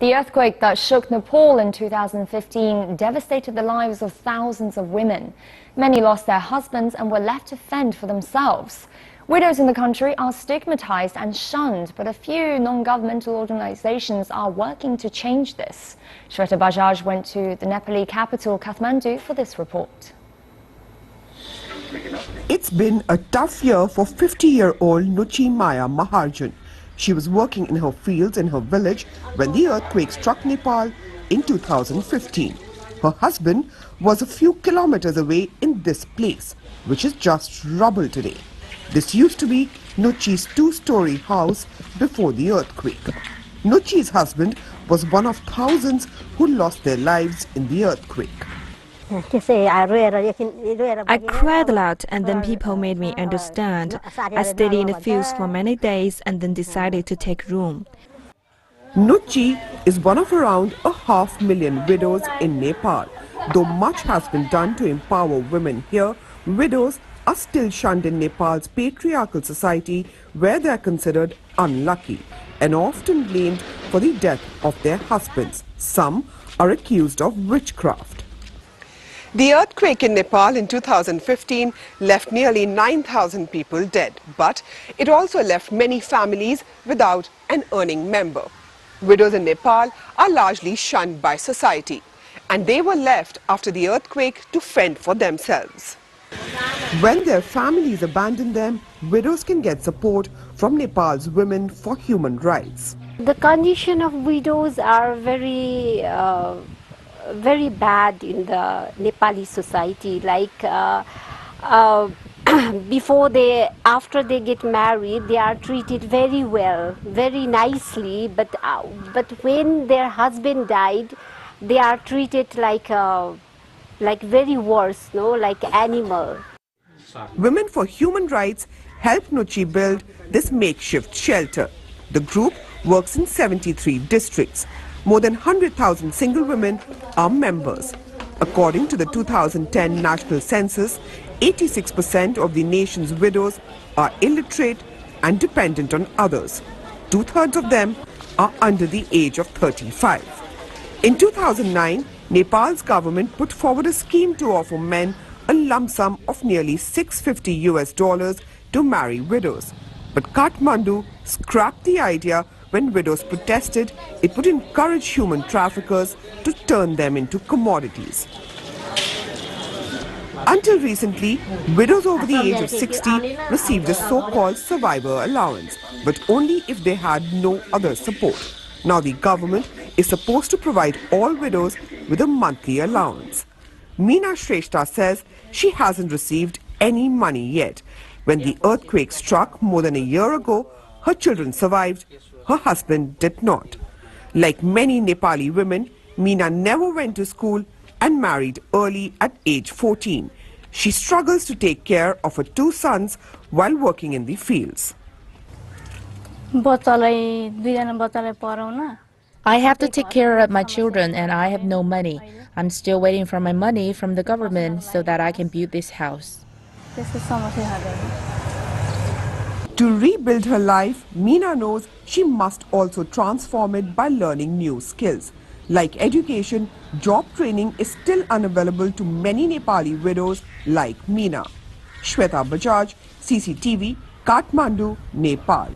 The earthquake that shook Nepal in 2015 devastated the lives of thousands of women. Many lost their husbands and were left to fend for themselves. Widows in the country are stigmatized and shunned, but a few non-governmental organizations are working to change this. Shweta Bajaj went to the Nepali capital, Kathmandu, for this report. It's been a tough year for 50-year-old Nuchi Maya Maharjan. She was working in her fields in her village when the earthquake struck Nepal in 2015. Her husband was a few kilometers away in this place, which is just rubble today. This used to be Nuchi's two-story house before the earthquake. Nuchi's husband was one of thousands who lost their lives in the earthquake. I cried a lot, and then people made me understand. I stayed in the fields for many days and then decided to take room. Nuchi is one of around 500,000 widows in Nepal. Though much has been done to empower women here, widows are still shunned in Nepal's patriarchal society, where they are considered unlucky and often blamed for the death of their husbands. Some are accused of witchcraft. The earthquake in Nepal in 2015 left nearly 9,000 people dead, but it also left many families without an earning member. Widows in Nepal are largely shunned by society, and they were left after the earthquake to fend for themselves. When their families abandon them, widows can get support from Nepal's Women for Human Rights. The condition of widows are very bad in the Nepali society. Like after they get married, they are treated very well, very nicely. But when their husband died, they are treated like very worse, no, like animal. Women for Human Rights helped Nuchi build this makeshift shelter. The group works in 73 districts. More than 100,000 single women are members. According to the 2010 national census, 86% of the nation's widows are illiterate and dependent on others. Two-thirds of them are under the age of 35. In 2009, Nepal's government put forward a scheme to offer men a lump sum of nearly $650 to marry widows. But Kathmandu scrapped the idea when widows protested it would encourage human traffickers to turn them into commodities. Until recently, widows over the age of 60 received a so-called survivor allowance, but only if they had no other support. Now the government is supposed to provide all widows with a monthly allowance. Meena Shrestha says she hasn't received any money yet. When the earthquake struck more than a year ago, her children survived, her husband did not. Like many Nepali women, Meena never went to school and married early at age 14. She struggles to take care of her two sons while working in the fields. I have to take care of my children and I have no money. I'm still waiting for my money from the government so that I can build this house. To rebuild her life, Meena knows she must also transform it by learning new skills. Like education, job training is still unavailable to many Nepali widows like Meena. Shweta Bajaj, CCTV, Kathmandu, Nepal.